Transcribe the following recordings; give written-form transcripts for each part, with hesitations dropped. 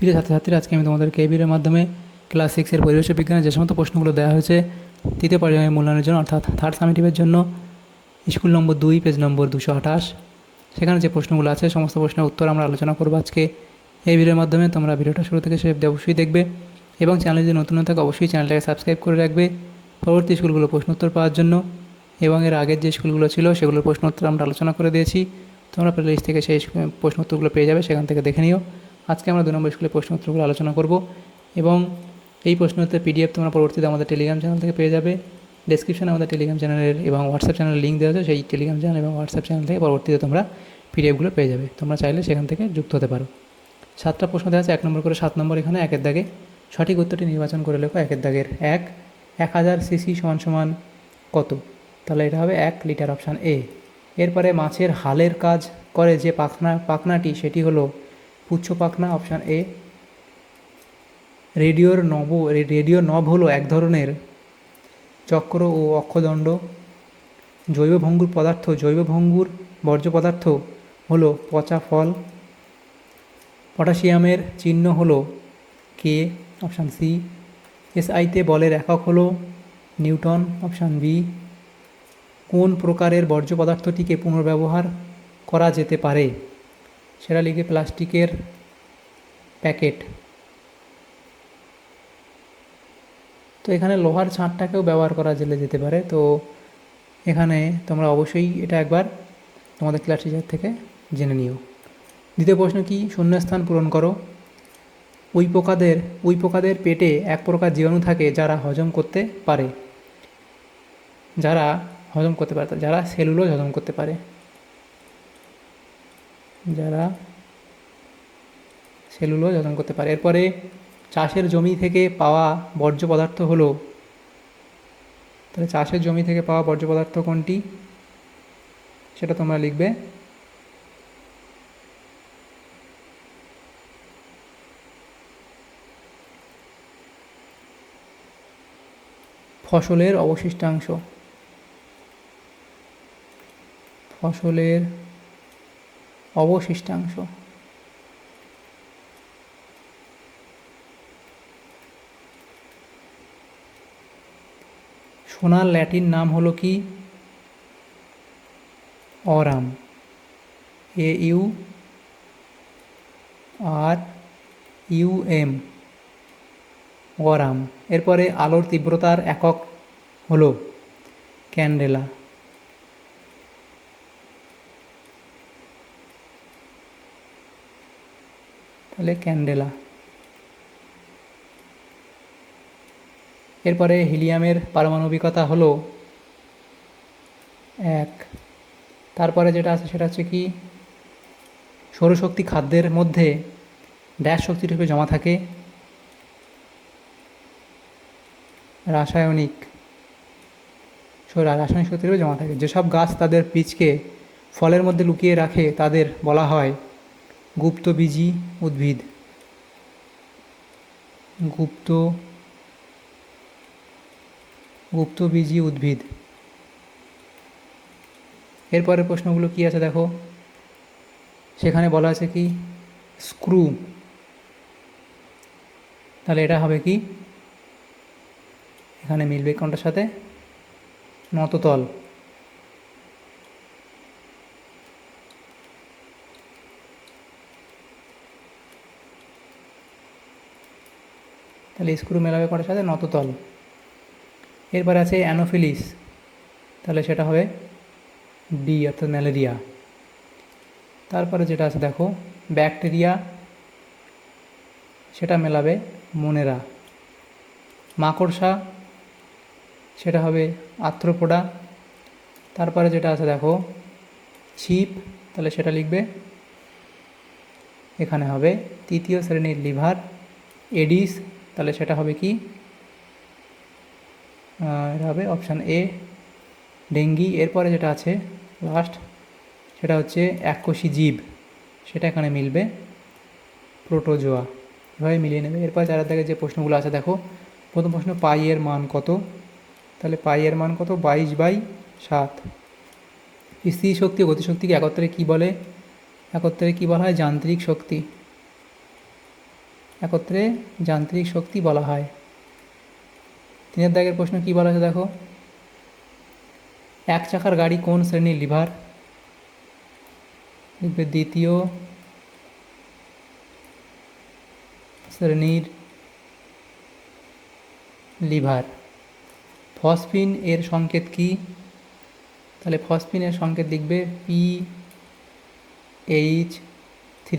প্রিয় ছাত্রছাত্রীরা, আজকে আমি তোমাদেরকে এই ভিডিওর মাধ্যমে ক্লাস 6-এর পরিবেশ বিজ্ঞানের যে সমস্ত প্রশ্নগুলো দেওয়া হয়েছে তৃতীয় পর্যায়ের মূল্যায়নের জন্য, অর্থাৎ থার্ড সামেটিভের জন্য, স্কুল নম্বর 2, পেজ নম্বর 228, সেখানে যে প্রশ্নগুলো আছে সমস্ত প্রশ্নের উত্তর আমরা আলোচনা করবো আজকে এই ভিডিওর মাধ্যমে। তোমরা ভিডিওটা শুরু থেকে শেষ অবশ্যই দেখবে এবং চ্যানেলে যদি নতুন থাকে অবশ্যই চ্যানেলটাকে সাবস্ক্রাইব করে রাখবে পরবর্তী স্কুলগুলো প্রশ্নোত্তর পাওয়ার জন্য। এবং এর আগের যে স্কুলগুলো ছিল সেগুলোর প্রশ্নোত্তর আমরা আলোচনা করে দিয়েছি, তোমরা প্লে লিস্ট থেকে সেই প্রশ্নোত্তরগুলো পেয়ে যাবে, সেখান থেকে দেখে নিও। আজকে আমরা 2 নম্বর স্কুলের প্রশ্নোত্তরগুলো আলোচনা করব এবং এই প্রশ্নোত্তর পিডিএফ তোমরা পরবর্তীতে আমাদের টেলিগ্রাম চ্যানেল থেকে পেয়ে যাবে। ডেসক্রিপশনে আমাদের টেলিগ্রাম চ্যানেলের এবং হোয়াটসঅ্যাপ চ্যানেলের লিঙ্ক দেওয়া আছে, সেই টেলিগ্রাম চ্যানেল এবং হোয়াটসঅ্যাপ চ্যানেল থেকে পরবর্তীতে তোমরা পিডিএফগুলো পেয়ে যাবে। তোমরা চাইলে সেখান থেকে যুক্ত হতে পারো। 7টা প্রশ্ন দেওয়া আছে, 1 নম্বর করে 7 নম্বর এখানে 1-এর দাগে। সঠিক উত্তরটি নির্বাচন করে লেখো। 1-এর দাগের 1000 সিসি সমান কত? তাহলে এটা হবে 1 লিটার, অপশান এ। এরপরে মাছের হালের কাজ করে যে পাখনাটি সেটি হলো পুচ্ছ পাখনা, অপশান এ। রেডিও নব হলো এক ধরনের চক্র ও অক্ষদণ্ড। জৈব ভঙ্গুর বর্জ্য পদার্থ হলো পচা ফল। পটাশিয়ামের চিহ্ন হলো কে, অপশান সি। এসআইতে বলের একক হলো নিউটন, অপশান বি। কোন প্রকারের বর্জ্য পদার্থটিকে পুনর্ব্যবহার করা যেতে পারে? সেটা লিখে প্লাস্টিকের প্যাকেট। তো এখানে লোহার ছাঁটটাকেও ব্যবহার করা যেতে পারে। তো এখানে তোমরা অবশ্যই এটা একবার তোমাদের ক্লাস টিচার থেকে জেনে নিও। দ্বিতীয় প্রশ্ন কি? শূন্যস্থান পূরণ করো। উই পোকাদের পেটে এক প্রকার জীবাণু থাকে যারা হজম করতে পারে, যারা সেলুলোজ হজম করতে পারে, এরপরে চাষের জমি থেকে পাওয়া বর্জ্য পদার্থ হলো, তাহলে চাষের জমি থেকে পাওয়া বর্জ্য পদার্থ কোনটি সেটা তোমরা লিখবে ফসলের অবশিষ্টাংশ। সোনার ল্যাটিন নাম হলো কি? Aurum, AURUM, aurum. এরপরে আলোর তীব্রতার একক হলো ক্যান্ডেলা। তাহলে ক্যান্ডেলা। এরপরে হিলিয়ামের পারমাণবিকতা হলো 1। তারপরে যেটা আছে সেটা হচ্ছে কি? সৌরশক্তি খাদ্যের মধ্যে ড্যাশ শক্তিরূপে জমা থাকে। রাসায়নিক শক্তিরূপে জমা থাকে। যেসব গাছ তাদের বীজকে ফলের মধ্যে লুকিয়ে রাখে তাদের বলা হয় গুপ্তবীজী উদ্ভিদ। গুপ্তবীজী উদ্ভিদ। এরপরের প্রশ্নগুলো কি আছে দেখো, সেখানে বলা আছে কি? স্ক্রু। তাহলে এটা হবে কি? এখানে মিলবে কোনটার সাথে? নততল। তাহলে স্ক্রু মেলাবে কোনটার সাথে? নততল। এরপরে আছে অ্যানোফিলিস, তাহলে সেটা হবে ডি, অর্থাৎ ম্যালেরিয়া। তারপরে যেটা আছে দেখো ব্যাকটেরিয়া, সেটা মেলাবে মোনেরা। মাকড়সা, সেটা হবে আর্থ্রোপোডা। তারপরে যেটা আছে দেখো ছিপ, তাহলে সেটা লিখবে এখানে হবে 3য় শ্রেণীর লিভার। এডিস, তাহলে সেটা হবে কি? এটা হবে অপশান এ, ডেঙ্গি। এরপরে যেটা আছে লাস্ট, সেটা হচ্ছে এককোষী জীব, সেটা এখানে মিলবে প্রোটোজোয়া। এভাবে মিলিয়ে নেবে। এরপর যারা দেখে যে প্রশ্নগুলো আছে দেখো, প্রথম প্রশ্ন পাই এর মান কত? তাহলে পাই এর মান কত? 22/7। স্থির শক্তি ও গতিশক্তিকে একত্রে কি বলে? একত্রে কি বলা হয়? যান্ত্রিক শক্তি। একত্রে যান্ত্রিক শক্তি বলা হয়। 3 দাগের প্রশ্ন কি বলা আছে দেখো, এক চাকার গাড়ি কোন শ্রেণীর লিভার? লিখবে দ্বিতীয় শ্রেণীর লিভার। ফসফিন এর সংকেত কি? তাহলে ফসফিনের সংকেত লিখবে PH3।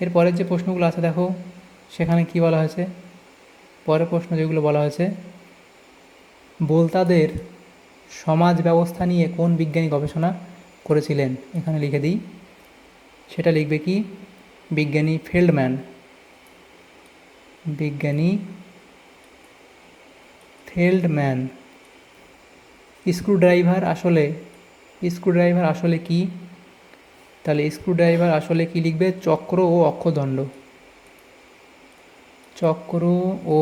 এরপরের যে প্রশ্নগুলো আছে দেখো, সেখানে কি বলা হয়েছে, পরের প্রশ্ন যেগুলো বলা হয়েছে, বোলতাদের সমাজ ব্যবস্থা নিয়ে কোন বিজ্ঞানী গবেষণা করেছিলেন? এখানে লিখে দিই, সেটা লিখবে কি বিজ্ঞানী ফেল্ডম্যান। বিজ্ঞানী ফেল্ডম্যান। স্ক্রুড্রাইভার আসলে কি? তাহলে স্ক্রুড্রাইভার আসলে কি লিখবে চক্র ও অক্ষদণ্ড। চক্র ও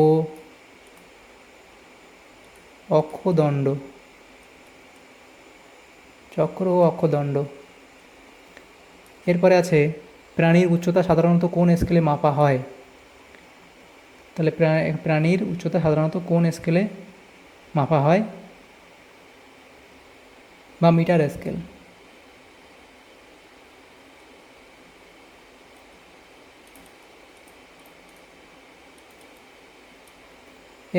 অক্ষদণ্ড। চক্র ও অক্ষদণ্ড। এরপরে আছে প্রাণীর উচ্চতা সাধারণত কোন স্কেলে মাপা হয়? তাহলে প্রাণীর উচ্চতা সাধারণত কোন স্কেলে মাপা হয় বা মিটার স্কেল।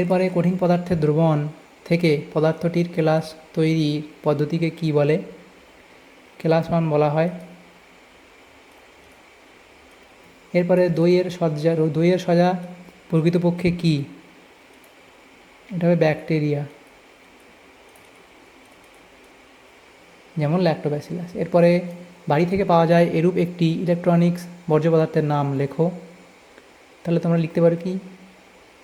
এরপরে কঠিন পদার্থের দ্রবণ থেকে পদার্থটির ক্লাস তৈরির পদ্ধতিকে কি বলে? ক্লাস 1 বলা হয়। এরপরে দইয়ের সজা প্রকৃতপক্ষে কি? এটা হবে ব্যাকটেরিয়া, যেমন ল্যাক্টোব্যাসিলাস। এরপরে বাড়ি থেকে পাওয়া যায় এরূপ একটি ইলেকট্রনিক্স বর্জ্য পদার্থের নাম লেখো। তাহলে তোমরা লিখতে পারো কি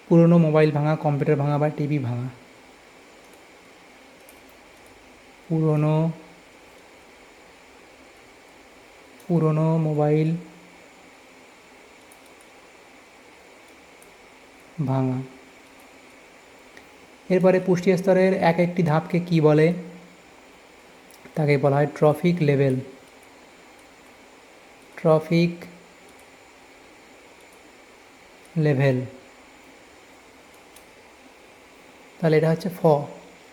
পুরনো মোবাইল ভাঙা, কম্পিউটার ভাঙা বা টিভি ভাঙা। পুরনো মোবাইল ভাঙা। এরপরে পুষ্টি স্তরের একটি ধাপকে কি বলে? তাকে বলা হয় ট্রফিক লেভেল। Trophic level. তাহলে এটা হচ্ছে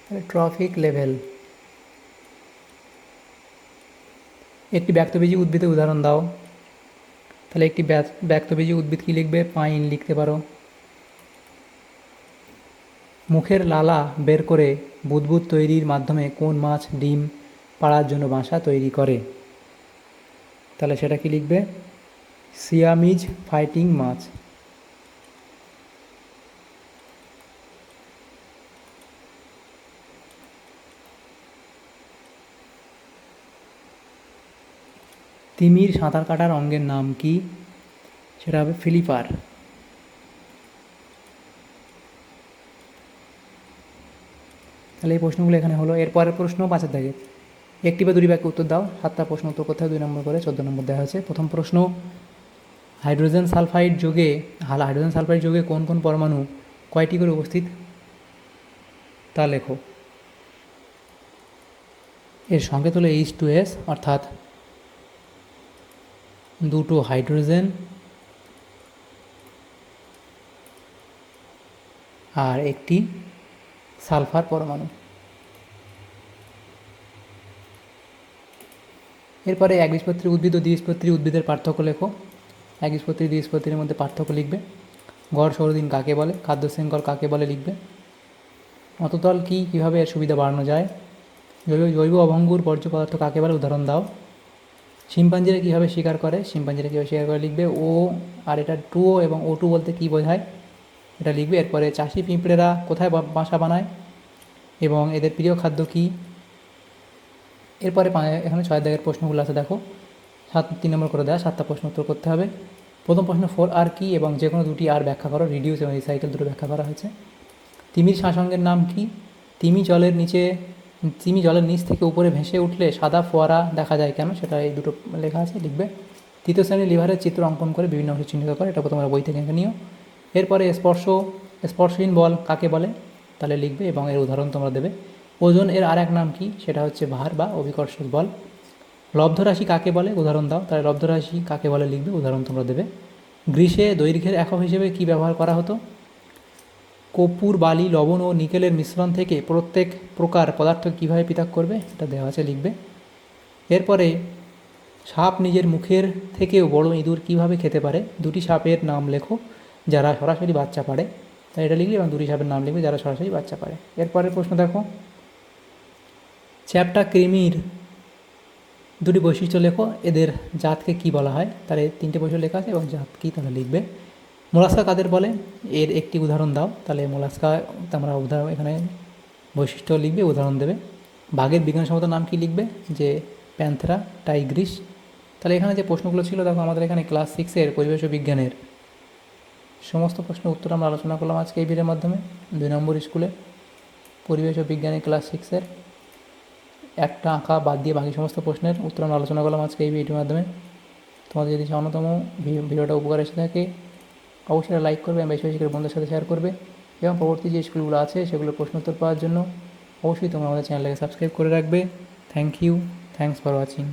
তাহলে ট্রফিক লেভেল। একটি ব্যক্তবীজী উদ্ভিদের উদাহরণ দাও। তাহলে একটি ব্যক্তবীজী উদ্ভিদ কি লিখবে? পাইন লিখতে পারো। মুখের লালা বের করে বুদবুদ তৈরির মাধ্যমে কোন মাছ ডিম পাড়ার জন্য বাসা তৈরি করে? তাহলে সেটা কি লিখবে? সিয়ামিজ ফাইটিং মাছ। তিমির সাঁতার কাটার অঙ্গের নাম কি? সেটা হবে ফিলিপার। তাহলে এই প্রশ্নগুলো এখানে হলো। এরপরের প্রশ্ন 5 দাগে, একটি বা দুটি বাক্যে উত্তর দাও। 7টা প্রশ্ন উত্তর করতে হয়, 2 নম্বর করে 14 নম্বর দেওয়া হয়েছে। প্রথম প্রশ্ন, হাইড্রোজেন সালফাইড যোগে কোন কোন পরমাণু কয়টি করে উপস্থিত তা লেখো। এর সংকেত হলো H2S, অর্থাৎ 2টো হাইড্রোজেন আর একটি সালফার পরমাণু। এরপরে একবীজপত্রী উদ্ভিদ ও দ্বিবীজপত্রী উদ্ভিদের পার্থক্য লেখো। একবীজপত্রী দ্বিবীজপত্রীর মধ্যে পার্থক্য লিখবে। গড় সৌরদিন কাকে বলে? খাদ্য শৃঙ্খল কাকে বলে লিখবে। অততল কি, কীভাবে এর সুবিধা বাড়ানো যায়? জৈব অভঙ্গুর বর্জ্য পদার্থ কাকে বলে? উদাহরণ দাও। শিম্পাঞ্জিরা কীভাবে শিকার করে? লিখবে। ও আর এটা 2O এবং O2 বলতে কী বোঝায় এটা লিখবে। এরপরে চাষি পিঁপড়েরা কোথায় বাসা বানায় এবং এদের প্রিয় খাদ্য কী? এরপরে এখানে 6 দাগের প্রশ্নগুলো আছে দেখো, 3 নম্বর করে দেওয়া, 7টা প্রশ্ন উত্তর করতে হবে। প্রথম প্রশ্ন 4R কি এবং যে কোনো দুটি আর ব্যাখ্যা করো। রিডিউস এবং রিসাইকেল দুটো ব্যাখ্যা করা হয়েছে। তিমির শাসঙ্গের নাম কি? তিমি জলের নিচ থেকে উপরে ভেসে উঠলে সাদা ফোয়ারা দেখা যায় কেন? সেটা এই দুটো লেখা আছে, লিখবে। তৃতীয় শ্রেণীর লিভারের চিত্র অঙ্কন করে বিভিন্ন অংশ চিহ্নিত করে, এটা তোমরা বই থেকে নিও। এরপরে স্পর্শহীন বল কাকে বলে? তাহলে লিখবে এবং এর উদাহরণ তোমরা দেবে। ওজন এর আর এক নাম কি? সেটা হচ্ছে ভার বা অভিকর্ষজ বল। লব্ধরাশি কাকে বলে? উদাহরণ দাও। তাহলে লব্ধরাশি কাকে বলে লিখবে, উদাহরণ তোমরা দেবে। গ্রীসে দৈর্ঘ্যের একক হিসেবে কী ব্যবহার করা হতো? কর্পূর, বালি, লবণ ও নিকেলের মিশ্রণ থেকে প্রত্যেক প্রকার পদার্থ কীভাবে পৃথক করবে, এটা দেওয়া আছে, লিখবে। এরপরে সাপ নিজের মুখের থেকেও বড় ইঁদুর কীভাবে খেতে পারে? দুটি সাপের নাম লেখো যারা সরাসরি বাচ্চা পারে। তাই এটা লিখবে এবং দুটি সাপের নাম লিখবে যারা সরাসরি বাচ্চা পারে। এরপরের প্রশ্ন দেখো, চ্যাপ্টা কৃমির দুটি বৈশিষ্ট্য লেখো, এদের জাতকে কি বলা হয়? তার এই তিনটে বৈশিষ্ট্য লেখা আছে এবং জাত কী তাহলে লিখবে। মোলাস্কা কাদের বলে? এর একটি উদাহরণ দাও। তাহলে মোলাস্কা তোমরা উদাহরণ এখানে বৈশিষ্ট্য লিখবে, উদাহরণ দেবে। বাঘের বিজ্ঞানসম্মত নাম কি লিখবে? যে প্যান্থেরা টাইগ্রিস। তাহলে এখানে যে প্রশ্নগুলো ছিল দেখো, আমাদের এখানে ক্লাস 6-এর পরিবেশ ও বিজ্ঞানের সমস্ত প্রশ্নের উত্তর আমরা আলোচনা করলাম আজকে এই ভিডিওর মাধ্যমে। 2 নম্বর স্কুলে পরিবেশ ও বিজ্ঞানের ক্লাস 6-এর একটা আঁকা বাদ দিয়ে বাকি সমস্ত প্রশ্নের উত্তর আমরা আলোচনা করলাম আজকে এই ভিডিওর মাধ্যমে। তোমাদের যদি সামান্যতম ভিডিওটা উপকার এসে থাকে অবশ্যই লাইক করবে এবং বেশি বেশি করে বন্ধুদের সাথে শেয়ার করবে, এবং পরবর্তী যে স্কুলগুলো আছে সেগুলোর প্রশ্ন উত্তর পাওয়ার জন্য অবশ্যই তোমরা আমাদের চ্যানেলটাকে সাবস্ক্রাইব করে রাখবে। Thank you, thanks for watching.